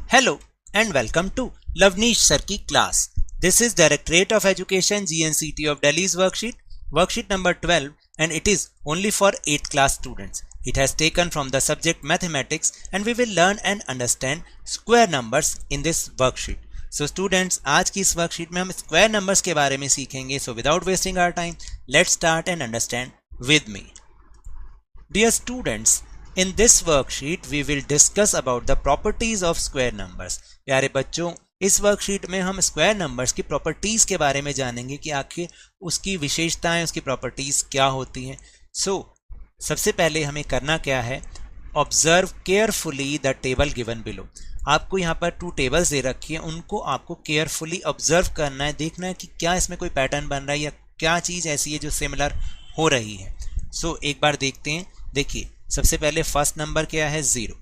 Hello and welcome to Lavneesh Sir की class. This is Directorate of Education GNCT of Delhi's worksheet number 12, and it is only for 8th class students. It has taken from the subject mathematics and we will learn and understand square numbers in this worksheet. So students, आज की इस worksheet में हम square numbers के बारे में सीखेंगे. So without wasting our time, let's start and understand with me. Dear students, in this worksheet we will discuss about the properties of square numbers. प्यारे बच्चों, इस वर्कशीट में हम स्क्वायर नंबर्स की प्रॉपर्टीज के बारे में जानेंगे कि आखिर उसकी विशेषताएं, उसकी प्रॉपर्टीज क्या होती हैं. सबसे पहले हमें करना क्या है, observe carefully the table given below. आपको यहाँ पर 2 टेबल्स दे रखी है, उनको आपको केयरफुली ऑब्जर्व करना है, देखना है कि क्या इसमें कोई पैटर्न बन रहा है या क्या चीज़ ऐसी है जो सिमिलर हो रही है. एक बार देखते हैं. देखिए, सबसे पहले फर्स्ट नंबर क्या है, 0.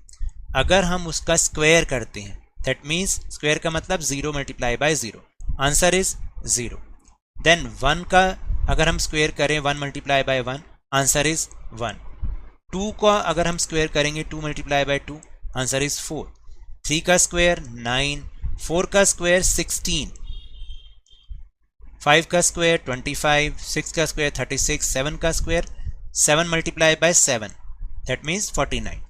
अगर हम उसका स्क्वायर करते हैं, दैट मीन्स स्क्वायर का मतलब 0 multiply by 0, answer is 0. Then 1 का अगर हम स्क्वायर करें 1 मल्टीप्लाई बाय 1, आंसर इज 1. 2 का अगर हम स्क्वायर करेंगे 2 मल्टीप्लाई बाय 2, आंसर इज 4. 3 का स्क्वायर 9, 4 का स्क्वायर 16, 5 का स्क्वायर 25, 6 का स्क्वायर 36, 7 का square 7 multiply by 7, that means 49.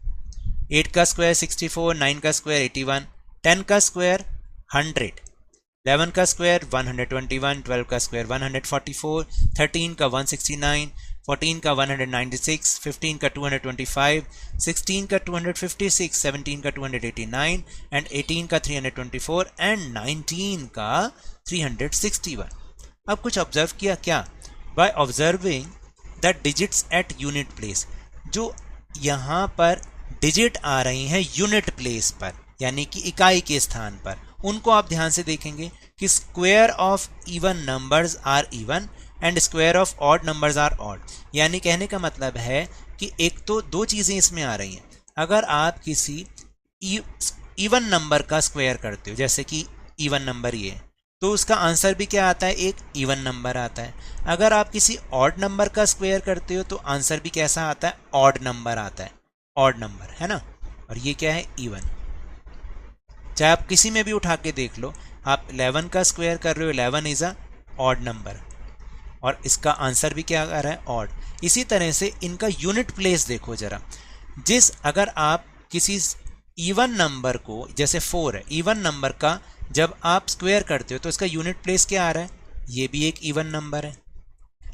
8 का स्क्वायर 64, 9 का स्क्वायर 81, 10 का स्क्वायर 100, 11 का स्क्वायर 121, 12 का स्क्वायर 144, 13 का 169, 14 का 196, 15 का 225, 16 का 256, 17 का 289 एंड 18 का 324 एंड 19 का 361. अब कुछ ऑब्जर्व किया क्या, by observing the digits at unit place. जो यहाँ पर डिजिट आ रही हैं यूनिट प्लेस पर, यानी कि इकाई के स्थान पर, उनको आप ध्यान से देखेंगे कि square of even numbers are even and square of odd numbers are odd. यानी कहने का मतलब है कि एक तो 2 चीज़ें इसमें आ रही हैं. अगर आप किसी इवन नंबर का स्क्वायर करते हो, जैसे कि इवन नंबर ये, तो उसका आंसर भी क्या आता है, एक इवन नंबर आता है. अगर आप किसी ऑड नंबर का स्क्वायर करते हो तो आंसर भी कैसा आता है, ऑड नंबर आता है, ऑड नंबर है ना. और ये क्या है, इवन. चाहे आप किसी में भी उठा के देख लो, आप 11 का स्क्वायर कर रहे हो, 11 इज अ ऑड नंबर और इसका आंसर भी क्या आ रहा है, ऑड. इसी तरह से इनका यूनिट प्लेस देखो जरा. अगर आप किसी इवन नंबर को, जैसे 4 है, इवन नंबर का जब आप स्क्वायर करते हो तो इसका यूनिट प्लेस क्या आ रहा है, ये भी एक इवन नंबर है.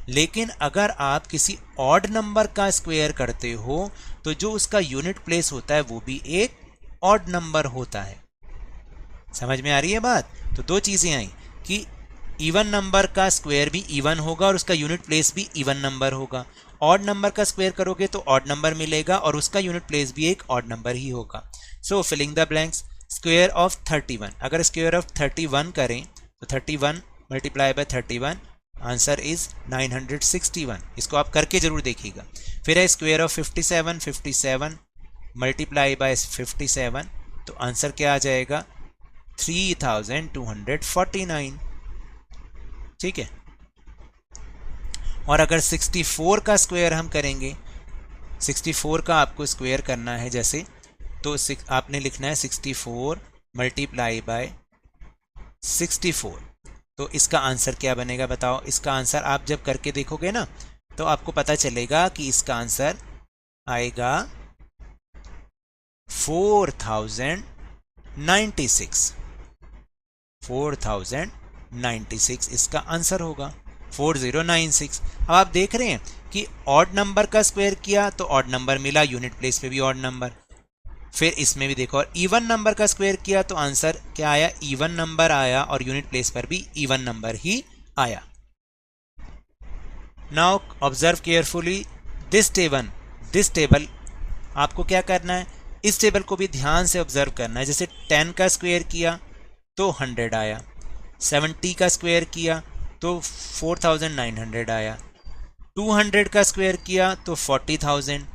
लेकिन अगर आप किसी ऑड नंबर का स्क्वायर करते हो तो जो उसका यूनिट प्लेस होता है वो भी एक ऑड नंबर होता है. समझ में आ रही है बात. तो 2 चीज़ें आई कि इवन नंबर का स्क्वायर भी इवन होगा और उसका यूनिट प्लेस भी इवन नंबर होगा. ऑड नंबर का स्क्वायर करोगे तो ऑड नंबर मिलेगा और उसका यूनिट प्लेस भी एक ऑड नंबर ही होगा. So filling the blanks. Square of 31, अगर स्क्वायर ऑफ 31 करें तो 31 मल्टीप्लाई बाय 31, आंसर इज 961. इसको आप करके जरूर देखिएगा. फिर है स्क्वायर ऑफ 57, 57 मल्टीप्लाई बाय 57, तो आंसर क्या आ जाएगा, 3249. ठीक है. और अगर 64 का स्क्वायर हम करेंगे, 64 का आपको स्क्वायर करना है जैसे, तो आपने लिखना है 64 मल्टीप्लाई बाय 64, तो इसका आंसर क्या बनेगा बताओ. इसका आंसर आप जब करके देखोगे ना तो आपको पता चलेगा कि इसका आंसर आएगा 4096. 4096 इसका आंसर होगा, 4096. अब आप देख रहे हैं कि ऑड नंबर का स्क्वायर किया तो ऑड नंबर मिला, यूनिट प्लेस पे भी ऑड नंबर. फिर इसमें भी देखो, और इवन नंबर का स्क्वायर किया तो आंसर क्या आया, इवन नंबर आया और यूनिट प्लेस पर भी इवन नंबर ही आया. Now observe carefully this table. आपको क्या करना है, इस टेबल को भी ध्यान से ऑब्जर्व करना है. जैसे 10 का स्क्वायर किया तो 100 आया, 70 का स्क्वायर किया तो 4900 आया, 200 का स्क्वायर किया तो 40,000,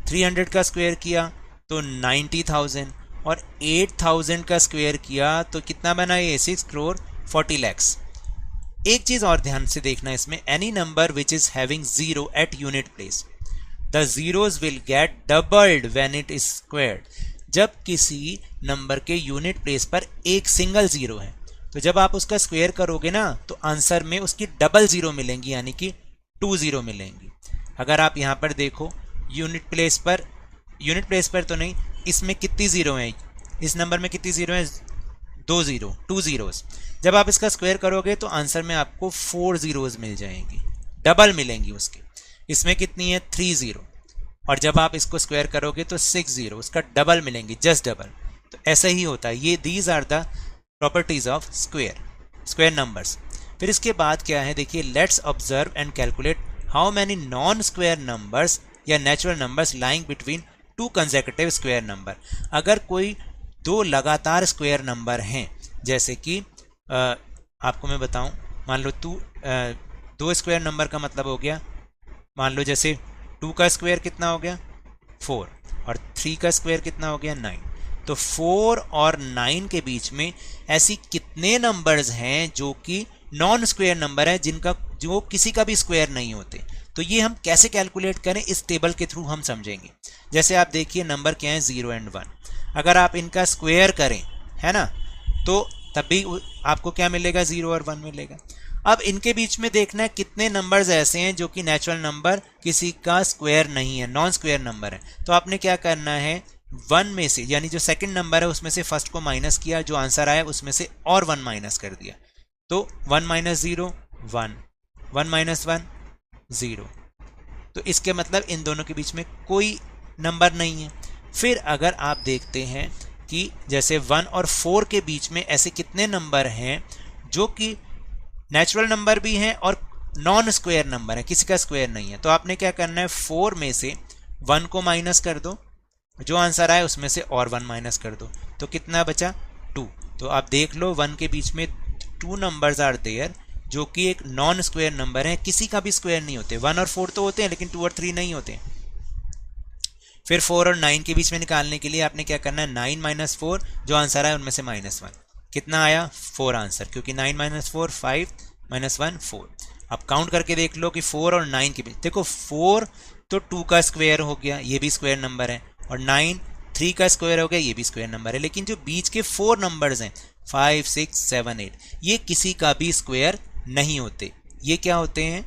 300 का स्क्वायर किया तो 90,000 और 8,000 का स्क्वायर किया तो कितना बना ये, 6 crore 40 lakhs. एक चीज़ और ध्यान से देखना इसमें, any number which is having 0 at unit place, the zeros will get doubled when it is squared. जब किसी नंबर के यूनिट प्लेस पर एक सिंगल जीरो है। तो जब आप उसका स्क्वायर करोगे ना तो आंसर में उसकी डबल जीरो मिलेंगी, यानी कि 2 जीरो मिलेंगी। अगर आप यहाँ पर देखो यूनिट प्लेस पर तो नहीं, इसमें कितनी जीरो हैं, इस नंबर में कितनी जीरो हैं, 2 जीरोस। जब आप इसका स्क्वायर करोगे तो आंसर में आपको 4 जीरोस मिल जाएंगी, डबल मिलेंगी उसके। इसमें कितनी है, 3 जीरो, और जब आप इसको स्क्वायर करोगे तो 6 जीरो, उसका डबल मिलेंगी, जस्ट डबल। तो ऐसा ही होता है, ये these are the properties of square numbers. फिर इसके बाद क्या है, देखिए, let's observe and calculate how many non square numbers या natural numbers lying between 2 consecutive square number. अगर कोई 2 लगातार स्क्वायर नंबर हैं, जैसे कि आपको मैं बताऊं, मान लो 2 स्क्वायर नंबर का मतलब हो गया, मान लो जैसे 2 का स्क्वायर कितना हो गया, 4, और 3 का स्क्वायर कितना हो गया, 9। तो 4 और 9 के बीच में ऐसी कितने नंबर्स हैं जो कि नॉन स्क्वायर नंबर है, जो किसी का भी स्क्वायर नहीं होते। तो ये हम कैसे कैलकुलेट करें, इस टेबल के थ्रू हम समझेंगे। जैसे आप देखिए नंबर क्या है, 0 और 1। अगर आप इनका स्क्वायर करें, है ना, तो तब भी आपको क्या मिलेगा, 0 और 1 मिलेगा। अब इनके बीच में देखना है कितने नंबर्स ऐसे हैं जो कि नेचुरल नंबर किसी का स्क्वायर नहीं है, नॉन स्क्वायर नंबर है। तो आपने क्या करना है, 1 में से, यानी जो सेकंड नंबर है उसमें से फर्स्ट को माइनस किया, जो आंसर आया उसमें से और 1 माइनस कर दिया। तो 1 माइनस 0 1, 1 माइनस 1 0। तो इसके मतलब इन दोनों के बीच में कोई नंबर नहीं है। फिर अगर आप देखते हैं कि जैसे 1 और 4 के बीच में ऐसे कितने नंबर हैं जो कि नेचुरल नंबर भी हैं और नॉन स्क्वायर नंबर है, किसी का स्क्वायर नहीं है। तो आपने क्या करना है, 4 में से 1 को माइनस कर दो, जो आंसर आए उसमें से और 1 माइनस कर दो, तो कितना बचा, 2। तो आप देख लो 1 के बीच में 2 नंबर्स आर देयर जो कि एक नॉन स्क्वायर नंबर है, किसी का भी स्क्वायर नहीं होते। 1 और 4 तो होते हैं लेकिन 2 और 3 नहीं होते। फिर 4 और 9 के बीच में निकालने के लिए आपने क्या करना है, 9 माइनस 4, जो आंसर आया उनमें से -1, कितना आया, 4 आंसर, क्योंकि 9 माइनस 4 5 माइनस 1 4। अब काउंट करके देख लो कि 4 और 9 के बीच, देखो 4 तो 2 का स्क्वायर हो गया, ये भी स्क्वायर नंबर है, और 9 3 का स्क्वायर हो गया, ये भी स्क्वायर नंबर है। लेकिन जो बीच के 4 नंबर्स हैं 5 6 7 8, ये किसी का भी स्क्वायर नहीं होते। ये क्या होते हैं,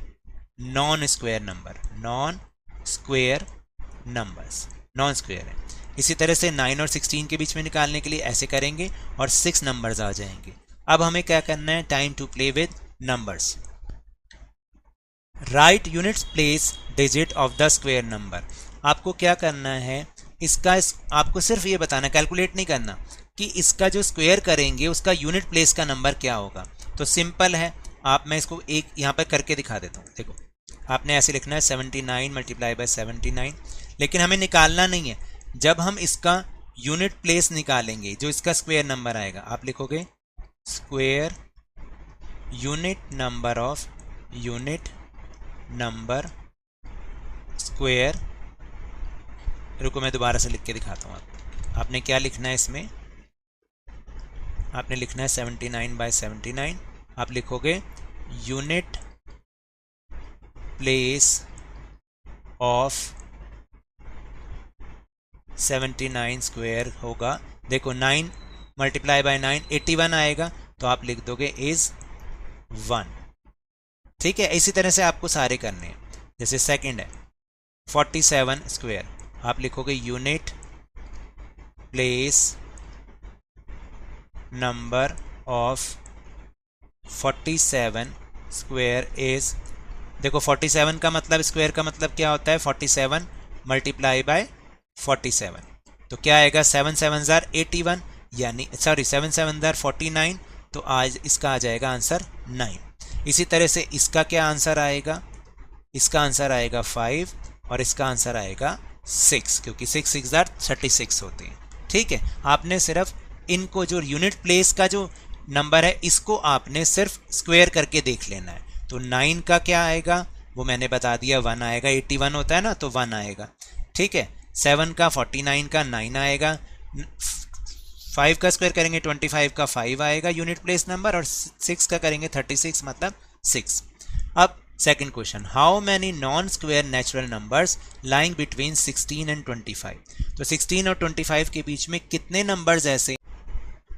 non square number, non square numbers, non square है। इसी तरह से 9 और 16 के बीच में निकालने के लिए ऐसे करेंगे और 6 नंबर्स आ जाएंगे। अब हमें क्या करना है, time to play with numbers. Right units place digit of the square number. आपको क्या करना है, आपको सिर्फ ये बताना, कैलकुलेट नहीं करना कि इसका जो स्क्वायर करेंगे उसका यूनिट प्लेस का नंबर क्या होगा। तो सिंपल है, मैं इसको एक यहाँ पर करके दिखा देता हूँ। देखो आपने ऐसे लिखना है 79 मल्टीप्लाई बाय 79, लेकिन हमें निकालना नहीं है। जब हम इसका यूनिट प्लेस निकालेंगे, जो इसका स्क्वायर नंबर आएगा, आप लिखोगे स्क्वायर यूनिट नंबर स्क्वायर। रुको मैं दोबारा से लिख के दिखाता हूँ आपने क्या लिखना है इसमें, आपने लिखना है 79 बाय 79। आप लिखोगे यूनिट प्लेस ऑफ 79 स्क्वायर होगा। देखो 9 मल्टीप्लाई बाय 9 81 आएगा, तो आप लिख दोगे इज 1। ठीक है, इसी तरह से आपको सारे करने हैं। जैसे सेकंड है 47 स्क्वायर, आप लिखोगे unit place number of 47 square is, देखो 47 का मतलब, स्क्वायर का मतलब क्या होता है, 47 मल्टीप्लाई बाय 47। तो क्या आएगा, 7 7 जार 81, यानी 7 7 जार 49। तो आज इसका आ जाएगा आंसर 9। इसी तरह से इसका क्या आंसर आएगा, इसका आंसर आएगा 5 और इसका आंसर आएगा 6, क्योंकि 6 6 जार 36 होते हैं। ठीक है, आपने सिर्फ इनको, जो यूनिट प्लेस का जो नंबर है, इसको आपने सिर्फ स्क्वायर करके देख लेना है। तो 9 का क्या आएगा वो मैंने बता दिया, 1 आएगा। 81 होता है ना, तो 1 आएगा। ठीक है, 7 का 49 का 9 आएगा। 5 का स्क्वायर करेंगे 25 का 5 आएगा यूनिट प्लेस नंबर, और 6 का करेंगे 36 मतलब 6। अब second question, how many non square natural numbers lying between 16 and 25। तो 16 और 25 के बीच में कितने नंबर्स ऐसे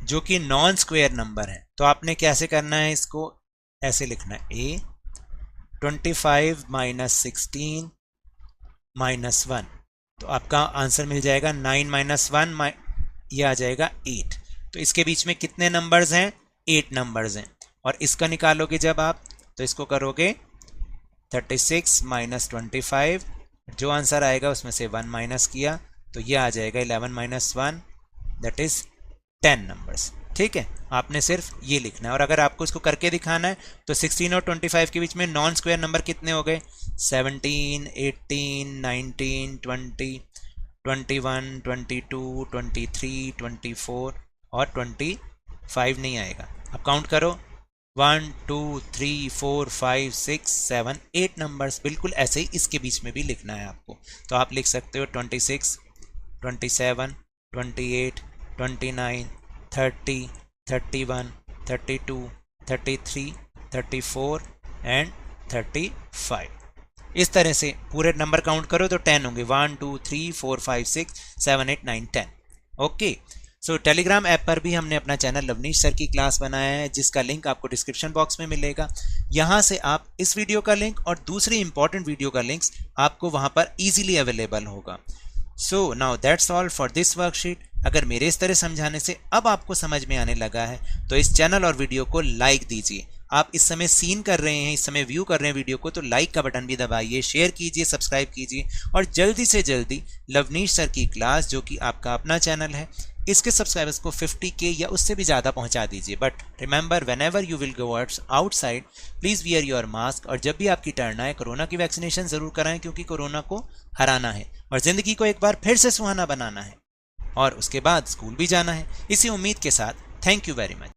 जो कि नॉन स्क्वायर नंबर है। तो आपने कैसे करना है, इसको ऐसे लिखना है, a 25 माइनस 16 माइनस 1, तो आपका आंसर मिल जाएगा 9 माइनस 1, यह आ जाएगा 8। तो इसके बीच में कितने नंबर्स हैं, 8 नंबर्स हैं। और इसका निकालोगे जब आप, तो इसको करोगे 36 माइनस 25, जो आंसर आएगा उसमें से 1 माइनस किया, तो यह आ जाएगा 11 माइनस 1, दैट इज 10 नंबर्स। ठीक है, आपने सिर्फ ये लिखना है। और अगर आपको इसको करके दिखाना है तो 16 और 25 के बीच में नॉन स्क्वायर नंबर कितने हो गए, 17, 18, 19, 20, 21, 22, 23, 24 और 25 नहीं आएगा। अब काउंट करो, 1 2 3 4 5 6 7 8 नंबर्स। बिल्कुल ऐसे ही इसके बीच में भी लिखना है आपको। तो आप लिख सकते हो 26, 27, 28, 29, 30, 31, 32, 33, 34 एंड 35। इस तरह से पूरे नंबर काउंट करो तो 10 होंगे, 1 2 3 4 5 6 7 8 9 10। ओके, सो टेलीग्राम ऐप पर भी हमने अपना चैनल लवनीश सर की क्लास बनाया है, जिसका लिंक आपको डिस्क्रिप्शन बॉक्स में मिलेगा। यहाँ से आप इस वीडियो का लिंक और दूसरी इंपॉर्टेंट वीडियो का लिंक्स आपको वहाँ पर इजीली अवेलेबल होगा। So now that's all for this worksheet. अगर मेरे इस तरह समझाने से अब आपको समझ में आने लगा है तो इस चैनल और वीडियो को लाइक दीजिए। आप इस समय सीन कर रहे हैं, इस समय व्यू कर रहे हैं वीडियो को, तो लाइक का बटन भी दबाइए, शेयर कीजिए, सब्सक्राइब कीजिए और जल्दी से जल्दी लवनीश सर की क्लास, जो कि आपका अपना चैनल है, इसके सब्सक्राइबर्स को 50K या उससे भी ज़्यादा पहुंचा दीजिए। But remember, when ever you will go outside please wear your mask. और जब भी आपकी टर्न आए कोरोना की वैक्सीनेशन ज़रूर कराएं, क्योंकि कोरोना को हराना है और ज़िंदगी को एक बार फिर से सुहाना बनाना है और उसके बाद स्कूल भी जाना है। इसी उम्मीद के साथ थैंक यू वेरी मच।